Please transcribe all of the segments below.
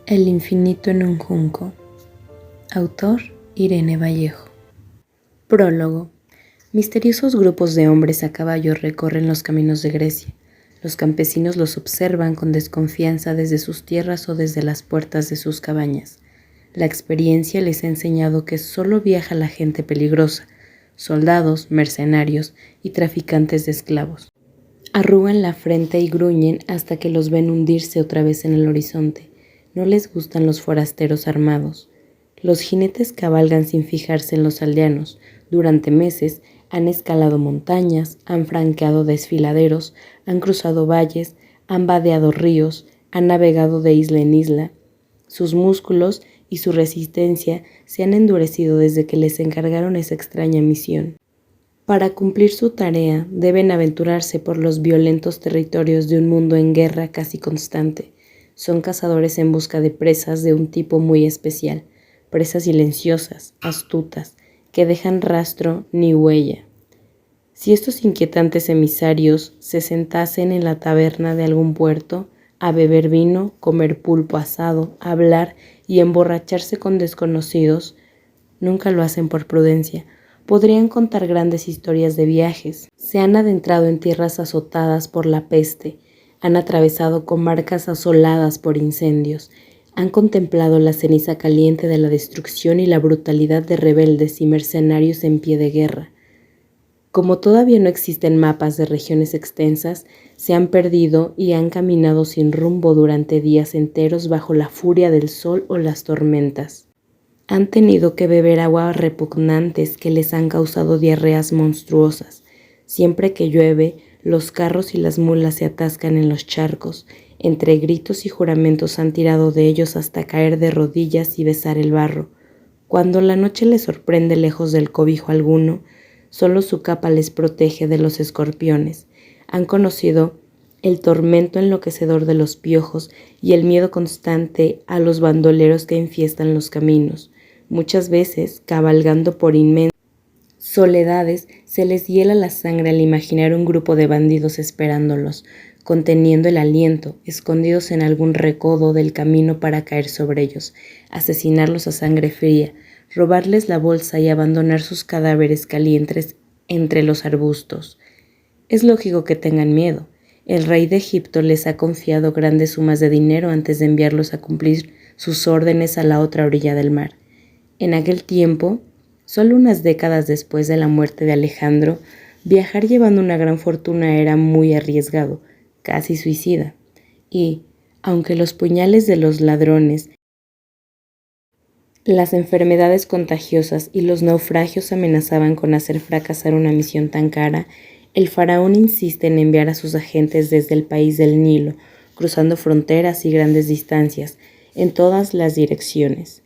El infinito en un junco. Autor: Irene Vallejo. Prólogo. Misteriosos grupos de hombres a caballo recorren los caminos de Grecia. Los campesinos los observan con desconfianza desde sus tierras o desde las puertas de sus cabañas. La experiencia les ha enseñado que solo viaja la gente peligrosa, soldados, mercenarios y traficantes de esclavos. Arrugan la frente y gruñen hasta que los ven hundirse otra vez en el horizonte. No les gustan los forasteros armados. Los jinetes cabalgan sin fijarse en los aldeanos. Durante meses han escalado montañas, han franqueado desfiladeros, han cruzado valles, han vadeado ríos, han navegado de isla en isla. Sus músculos y su resistencia se han endurecido desde que les encargaron esa extraña misión. Para cumplir su tarea deben aventurarse por los violentos territorios de un mundo en guerra casi constante. Son cazadores en busca de presas de un tipo muy especial, presas silenciosas, astutas, que dejan rastro ni huella. Si estos inquietantes emisarios se sentasen en la taberna de algún puerto, a beber vino, comer pulpo asado, hablar y emborracharse con desconocidos, nunca lo hacen por prudencia. Podrían contar grandes historias de viajes. Se han adentrado en tierras azotadas por la peste, han atravesado comarcas asoladas por incendios, han contemplado la ceniza caliente de la destrucción y la brutalidad de rebeldes y mercenarios en pie de guerra. Como todavía no existen mapas de regiones extensas, se han perdido y han caminado sin rumbo durante días enteros bajo la furia del sol o las tormentas. Han tenido que beber aguas repugnantes que les han causado diarreas monstruosas. Siempre que llueve, los carros y las mulas se atascan en los charcos. Entre gritos y juramentos han tirado de ellos hasta caer de rodillas y besar el barro. Cuando la noche les sorprende lejos del cobijo alguno, solo su capa les protege de los escorpiones. Han conocido el tormento enloquecedor de los piojos y el miedo constante a los bandoleros que enfiestan los caminos. Muchas veces, cabalgando por inmensas soledades, se les hiela la sangre al imaginar un grupo de bandidos esperándolos, conteniendo el aliento, escondidos en algún recodo del camino para caer sobre ellos, asesinarlos a sangre fría, robarles la bolsa y abandonar sus cadáveres calientes entre los arbustos. Es lógico que tengan miedo. El rey de Egipto les ha confiado grandes sumas de dinero antes de enviarlos a cumplir sus órdenes a la otra orilla del mar. En aquel tiempo, solo unas décadas después de la muerte de Alejandro, viajar llevando una gran fortuna era muy arriesgado, casi suicida. Y, aunque los puñales de los ladrones, las enfermedades contagiosas y los naufragios amenazaban con hacer fracasar una misión tan cara, el faraón insiste en enviar a sus agentes desde el país del Nilo, cruzando fronteras y grandes distancias, en todas las direcciones.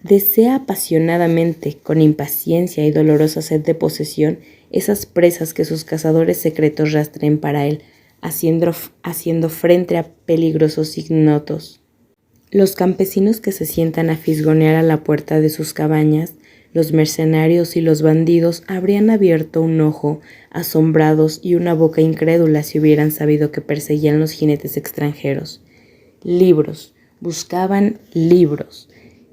Desea apasionadamente, con impaciencia y dolorosa sed de posesión, esas presas que sus cazadores secretos rastreen para él, haciendo frente a peligrosos ignotos. Los campesinos que se sientan a fisgonear a la puerta de sus cabañas, los mercenarios y los bandidos habrían abierto un ojo, asombrados, y una boca incrédula si hubieran sabido que perseguían los jinetes extranjeros. Libros, buscaban libros.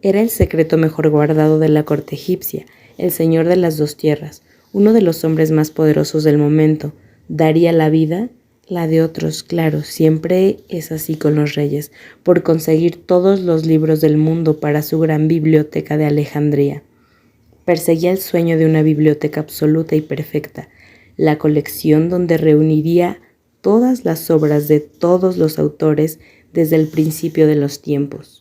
Era el secreto mejor guardado de la corte egipcia, el señor de las dos tierras, uno de los hombres más poderosos del momento. ¿Daría la vida? La de otros, claro, siempre es así con los reyes, por conseguir todos los libros del mundo para su gran biblioteca de Alejandría. Perseguía el sueño de una biblioteca absoluta y perfecta, la colección donde reuniría todas las obras de todos los autores desde el principio de los tiempos.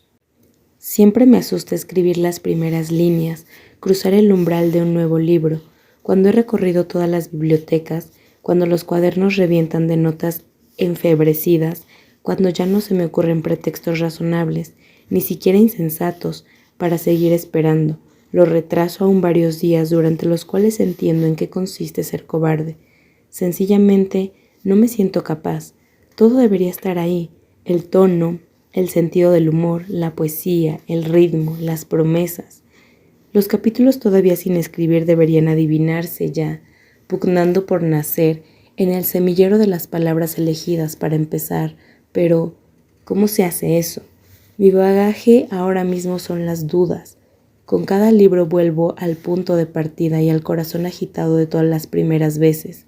Siempre me asusta escribir las primeras líneas, cruzar el umbral de un nuevo libro. Cuando he recorrido todas las bibliotecas, cuando los cuadernos revientan de notas enfebrecidas, cuando ya no se me ocurren pretextos razonables, ni siquiera insensatos, para seguir esperando, lo retraso aún varios días durante los cuales entiendo en qué consiste ser cobarde. Sencillamente, no me siento capaz. Todo debería estar ahí, el tono, el sentido del humor, la poesía, el ritmo, las promesas. Los capítulos todavía sin escribir deberían adivinarse ya, pugnando por nacer en el semillero de las palabras elegidas para empezar. Pero, ¿cómo se hace eso? Mi bagaje ahora mismo son las dudas. Con cada libro vuelvo al punto de partida y al corazón agitado de todas las primeras veces.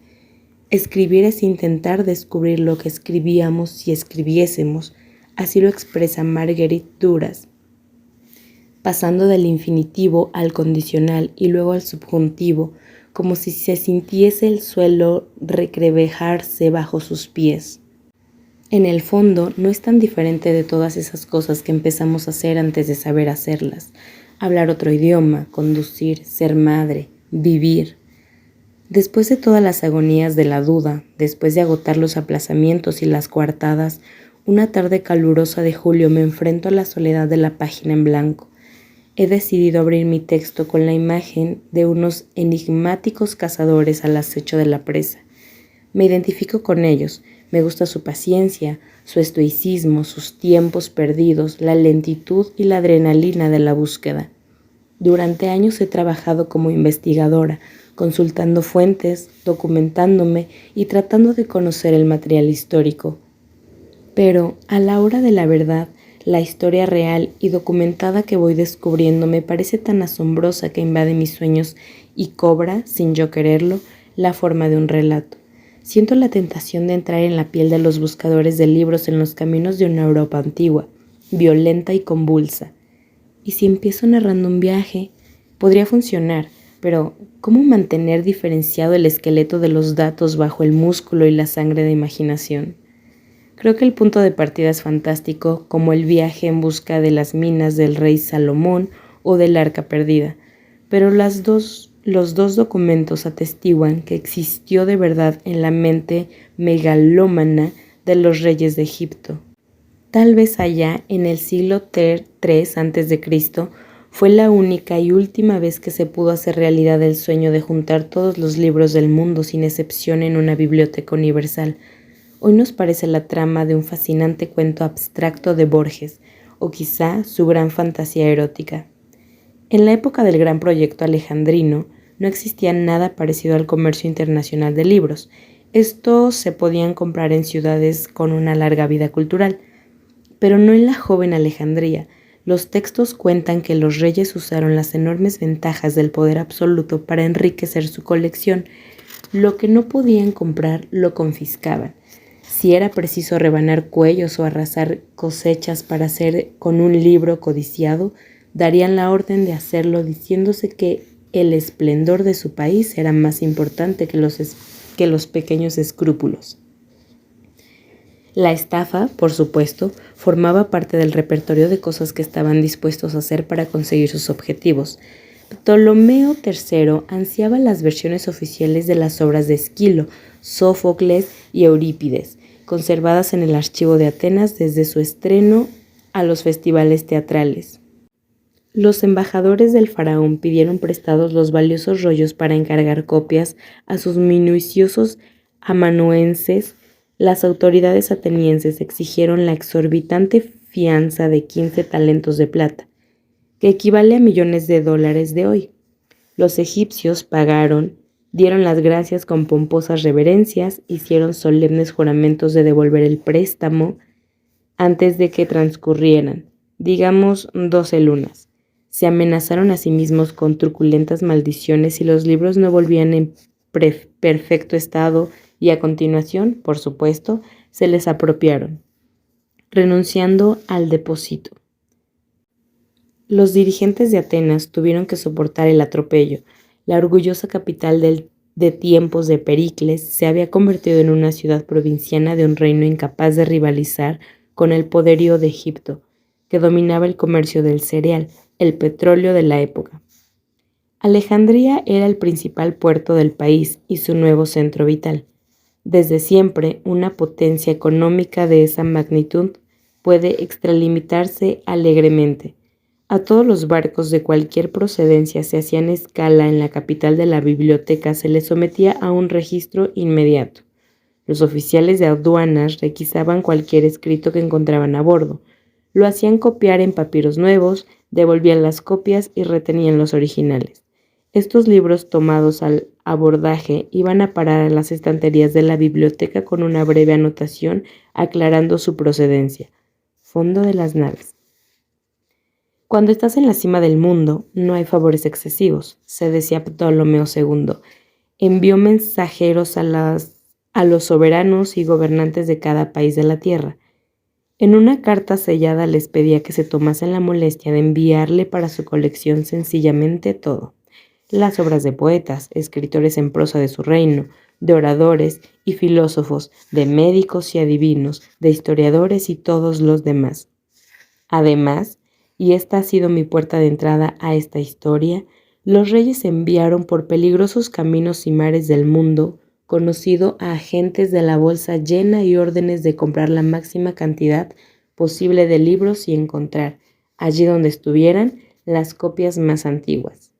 Escribir es intentar descubrir lo que escribíamos si escribiésemos, así lo expresa Marguerite Duras, pasando del infinitivo al condicional y luego al subjuntivo, como si se sintiese el suelo recrevejarse bajo sus pies. En el fondo, no es tan diferente de todas esas cosas que empezamos a hacer antes de saber hacerlas. Hablar otro idioma, conducir, ser madre, vivir. Después de todas las agonías de la duda, después de agotar los aplazamientos y las coartadas, una tarde calurosa de julio me enfrento a la soledad de la página en blanco. He decidido abrir mi texto con la imagen de unos enigmáticos cazadores al acecho de la presa. Me identifico con ellos, me gusta su paciencia, su estoicismo, sus tiempos perdidos, la lentitud y la adrenalina de la búsqueda. Durante años he trabajado como investigadora, consultando fuentes, documentándome y tratando de conocer el material histórico. Pero, a la hora de la verdad, la historia real y documentada que voy descubriendo me parece tan asombrosa que invade mis sueños y cobra, sin yo quererlo, la forma de un relato. Siento la tentación de entrar en la piel de los buscadores de libros en los caminos de una Europa antigua, violenta y convulsa. Y si empiezo narrando un viaje, podría funcionar, pero ¿cómo mantener diferenciado el esqueleto de los datos bajo el músculo y la sangre de imaginación? Creo que el punto de partida es fantástico, como el viaje en busca de las minas del rey Salomón o del arca perdida, pero los dos documentos atestiguan que existió de verdad en la mente megalómana de los reyes de Egipto. Tal vez allá, en el siglo III a.C., fue la única y última vez que se pudo hacer realidad el sueño de juntar todos los libros del mundo sin excepción en una biblioteca universal. Hoy nos parece la trama de un fascinante cuento abstracto de Borges, o quizá su gran fantasía erótica. En la época del gran proyecto alejandrino, no existía nada parecido al comercio internacional de libros. Estos se podían comprar en ciudades con una larga vida cultural, pero no en la joven Alejandría. Los textos cuentan que los reyes usaron las enormes ventajas del poder absoluto para enriquecer su colección. Lo que no podían comprar lo confiscaban. Si era preciso rebanar cuellos o arrasar cosechas para hacer con un libro codiciado, darían la orden de hacerlo diciéndose que el esplendor de su país era más importante que los pequeños escrúpulos. La estafa, por supuesto, formaba parte del repertorio de cosas que estaban dispuestos a hacer para conseguir sus objetivos. Ptolomeo III ansiaba las versiones oficiales de las obras de Esquilo, Sófocles y Eurípides, conservadas en el archivo de Atenas desde su estreno a los festivales teatrales. Los embajadores del faraón pidieron prestados los valiosos rollos para encargar copias a sus minuciosos amanuenses. Las autoridades atenienses exigieron la exorbitante fianza de 15 talentos de plata, que equivale a millones de dólares de hoy. Los egipcios pagaron, dieron las gracias con pomposas reverencias, hicieron solemnes juramentos de devolver el préstamo antes de que transcurrieran, digamos, 12 lunas. Se amenazaron a sí mismos con truculentas maldiciones si los libros no volvían en perfecto estado y a continuación, por supuesto, se les apropiaron, renunciando al depósito. Los dirigentes de Atenas tuvieron que soportar el atropello. La orgullosa capital de tiempos de Pericles se había convertido en una ciudad provinciana de un reino incapaz de rivalizar con el poderío de Egipto, que dominaba el comercio del cereal, el petróleo de la época. Alejandría era el principal puerto del país y su nuevo centro vital. Desde siempre, una potencia económica de esa magnitud puede extralimitarse alegremente. A todos los barcos de cualquier procedencia se hacían escala en la capital de la biblioteca, se les sometía a un registro inmediato. Los oficiales de aduanas requisaban cualquier escrito que encontraban a bordo. Lo hacían copiar en papiros nuevos, devolvían las copias y retenían los originales. Estos libros tomados al abordaje iban a parar a las estanterías de la biblioteca con una breve anotación aclarando su procedencia. Fondo de las naves. Cuando estás en la cima del mundo, no hay favores excesivos, se decía Ptolomeo II. Envió mensajeros a los soberanos y gobernantes de cada país de la tierra. En una carta sellada les pedía que se tomasen la molestia de enviarle para su colección sencillamente todo: las obras de poetas, escritores en prosa de su reino, de oradores y filósofos, de médicos y adivinos, de historiadores y todos los demás. Además, y esta ha sido mi puerta de entrada a esta historia, los reyes enviaron por peligrosos caminos y mares del mundo conocido a agentes de la bolsa llena y órdenes de comprar la máxima cantidad posible de libros y encontrar, allí donde estuvieran, las copias más antiguas.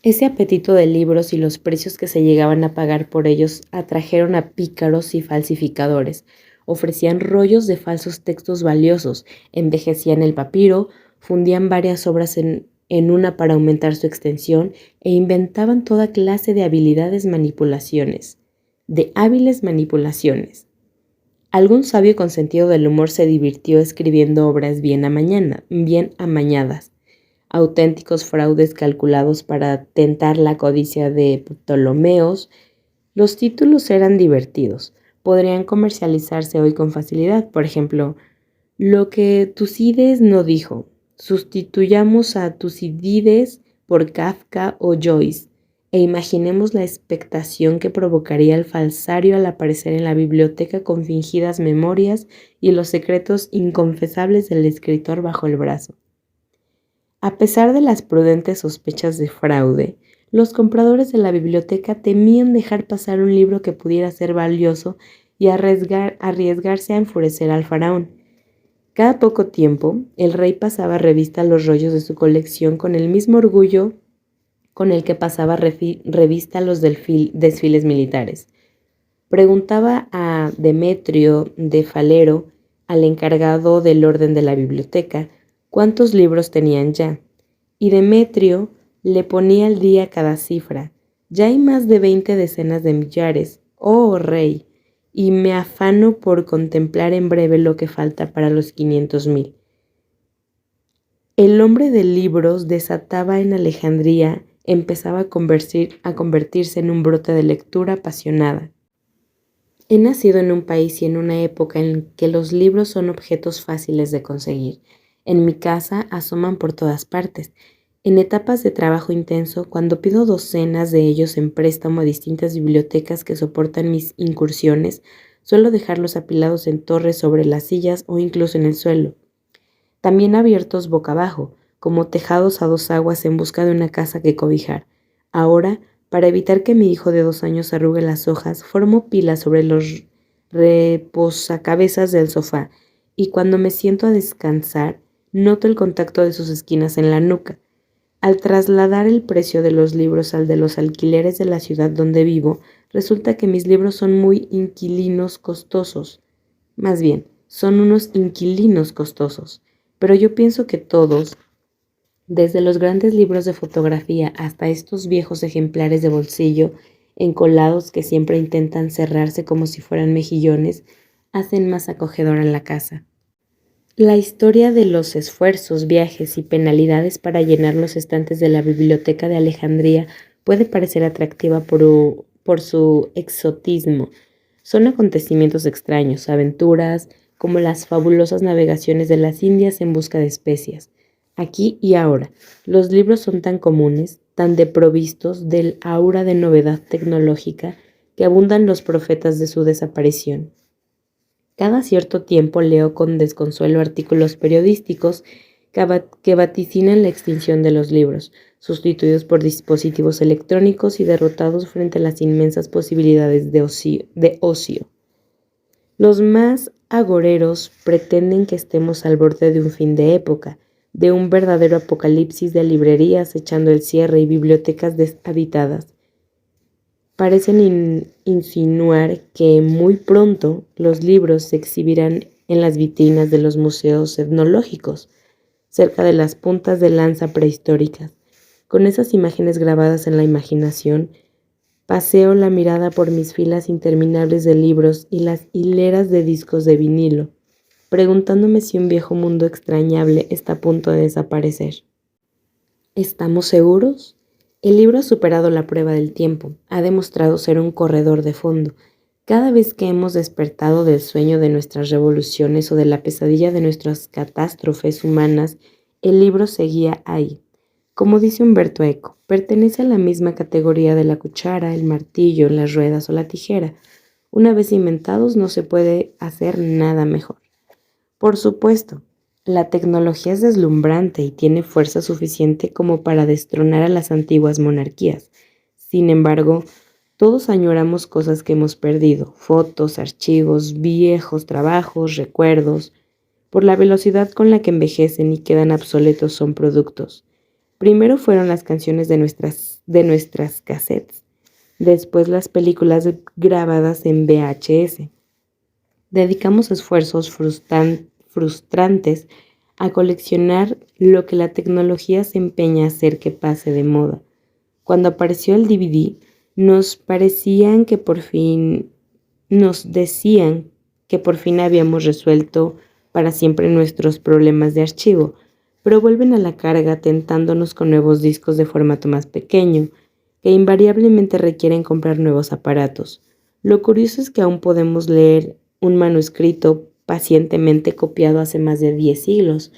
Ese apetito de libros y los precios que se llegaban a pagar por ellos atrajeron a pícaros y falsificadores. Ofrecían rollos de falsos textos valiosos, envejecían el papiro, fundían varias obras en una para aumentar su extensión e inventaban toda clase de hábiles manipulaciones. Algún sabio con sentido del humor se divirtió escribiendo obras bien amañadas, auténticos fraudes calculados para tentar la codicia de Ptolomeos. Los títulos eran divertidos, podrían comercializarse hoy con facilidad. Por ejemplo, lo que Tucídides no dijo, sustituyamos a Tucídides por Kafka o Joyce, e imaginemos la expectación que provocaría el falsario al aparecer en la biblioteca con fingidas memorias y los secretos inconfesables del escritor bajo el brazo. A pesar de las prudentes sospechas de fraude, los compradores de la biblioteca temían dejar pasar un libro que pudiera ser valioso y arriesgarse a enfurecer al faraón. Cada poco tiempo, el rey pasaba revista a los rollos de su colección con el mismo orgullo con el que pasaba revista a los desfiles militares. Preguntaba a Demetrio de Falero, al encargado del orden de la biblioteca, cuántos libros tenían ya, y Demetrio le ponía al día cada cifra. Ya hay más de 20 decenas de millares, oh rey, y me afano por contemplar en breve lo que falta para los 500,000. El hombre de libros desataba en Alejandría, empezaba a convertirse en un brote de lectura apasionada. He nacido en un país y en una época en que los libros son objetos fáciles de conseguir. En mi casa asoman por todas partes. En etapas de trabajo intenso, cuando pido docenas de ellos en préstamo a distintas bibliotecas que soportan mis incursiones, suelo dejarlos apilados en torres sobre las sillas o incluso en el suelo. También abiertos boca abajo, como tejados a dos aguas en busca de una casa que cobijar. Ahora, para evitar que mi hijo de 2 años arrugue las hojas, formo pilas sobre los reposacabezas del sofá, y cuando me siento a descansar, noto el contacto de sus esquinas en la nuca. Al trasladar el precio de los libros al de los alquileres de la ciudad donde vivo, resulta que mis libros son son unos inquilinos costosos. Pero yo pienso que todos, desde los grandes libros de fotografía hasta estos viejos ejemplares de bolsillo, encolados que siempre intentan cerrarse como si fueran mejillones, hacen más acogedora la casa. La historia de los esfuerzos, viajes y penalidades para llenar los estantes de la biblioteca de Alejandría puede parecer atractiva por su exotismo. Son acontecimientos extraños, aventuras, como las fabulosas navegaciones de las Indias en busca de especias. Aquí y ahora, los libros son tan comunes, tan desprovistos del aura de novedad tecnológica, que abundan los profetas de su desaparición. Cada cierto tiempo leo con desconsuelo artículos periodísticos que vaticinan la extinción de los libros, sustituidos por dispositivos electrónicos y derrotados frente a las inmensas posibilidades de ocio. Los más agoreros pretenden que estemos al borde de un fin de época, de un verdadero apocalipsis de librerías echando el cierre y bibliotecas deshabitadas. Parecen insinuar que muy pronto los libros se exhibirán en las vitrinas de los museos etnológicos, cerca de las puntas de lanza prehistóricas. Con esas imágenes grabadas en la imaginación, paseo la mirada por mis filas interminables de libros y las hileras de discos de vinilo. preguntándome si un viejo mundo extrañable está a punto de desaparecer. ¿Estamos seguros? El libro ha superado la prueba del tiempo, ha demostrado ser un corredor de fondo. Cada vez que hemos despertado del sueño de nuestras revoluciones o de la pesadilla de nuestras catástrofes humanas, el libro seguía ahí. Como dice Humberto Eco, pertenece a la misma categoría de la cuchara, el martillo, las ruedas o la tijera. Una vez inventados no se puede hacer nada mejor. Por supuesto, la tecnología es deslumbrante y tiene fuerza suficiente como para destronar a las antiguas monarquías. Sin embargo, todos añoramos cosas que hemos perdido, fotos, archivos, viejos trabajos, recuerdos. Por la velocidad con la que envejecen y quedan obsoletos son productos. Primero fueron las canciones de nuestras cassettes, después las películas grabadas en VHS. Dedicamos esfuerzos frustrantes a coleccionar lo que la tecnología se empeña a hacer que pase de moda. Cuando apareció el DVD, nos decían que por fin habíamos resuelto para siempre nuestros problemas de archivo, pero vuelven a la carga tentándonos con nuevos discos de formato más pequeño, que invariablemente requieren comprar nuevos aparatos. Lo curioso es que aún podemos leer un manuscrito pacientemente copiado hace más de 10 siglos,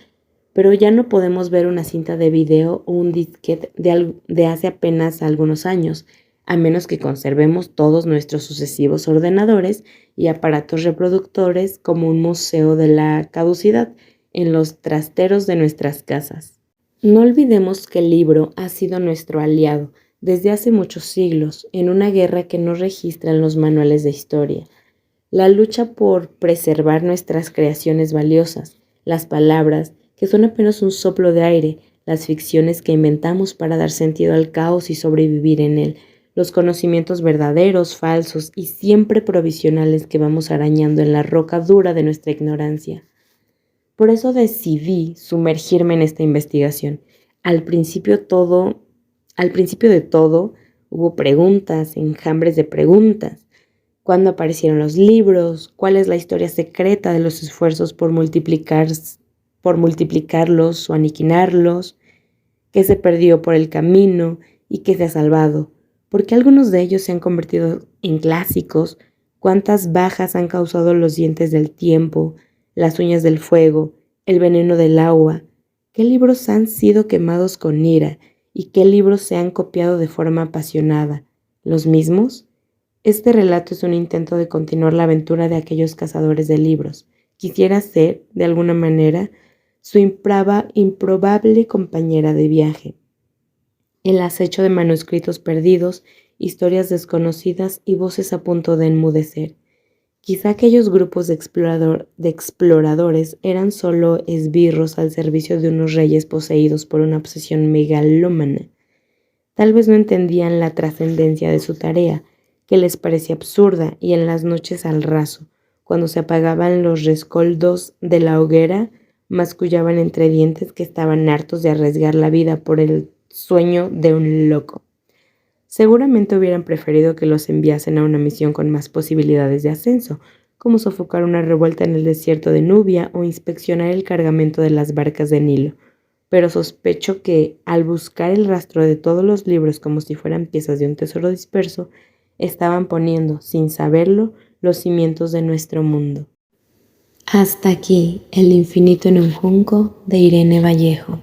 pero ya no podemos ver una cinta de video o un disquete de hace apenas algunos años, a menos que conservemos todos nuestros sucesivos ordenadores y aparatos reproductores como un museo de la caducidad en los trasteros de nuestras casas. No olvidemos que el libro ha sido nuestro aliado desde hace muchos siglos en una guerra que no registran los manuales de historia. La lucha por preservar nuestras creaciones valiosas, las palabras, que son apenas un soplo de aire, las ficciones que inventamos para dar sentido al caos y sobrevivir en él, los conocimientos verdaderos, falsos y siempre provisionales que vamos arañando en la roca dura de nuestra ignorancia. Por eso decidí sumergirme en esta investigación. Al principio de todo, hubo preguntas, enjambres de preguntas. ¿Cuándo aparecieron los libros? ¿Cuál es la historia secreta de los esfuerzos por multiplicarlos o aniquilarlos? ¿Qué se perdió por el camino y qué se ha salvado? ¿Por qué algunos de ellos se han convertido en clásicos? ¿Cuántas bajas han causado los dientes del tiempo, las uñas del fuego, el veneno del agua? ¿Qué libros han sido quemados con ira y qué libros se han copiado de forma apasionada? ¿Los mismos? Este relato es un intento de continuar la aventura de aquellos cazadores de libros. Quisiera ser, de alguna manera, su improbable compañera de viaje. El acecho de manuscritos perdidos, historias desconocidas y voces a punto de enmudecer. Quizá aquellos grupos de exploradores eran solo esbirros al servicio de unos reyes poseídos por una obsesión megalómana. Tal vez no entendían la trascendencia de su tarea, que les parecía absurda, y en las noches al raso, cuando se apagaban los rescoldos de la hoguera, mascullaban entre dientes que estaban hartos de arriesgar la vida por el sueño de un loco. Seguramente hubieran preferido que los enviasen a una misión con más posibilidades de ascenso, como sofocar una revuelta en el desierto de Nubia o inspeccionar el cargamento de las barcas de Nilo. Pero sospecho que, al buscar el rastro de todos los libros como si fueran piezas de un tesoro disperso, estaban poniendo, sin saberlo, los cimientos de nuestro mundo. Hasta aquí, El infinito en un junco, de Irene Vallejo.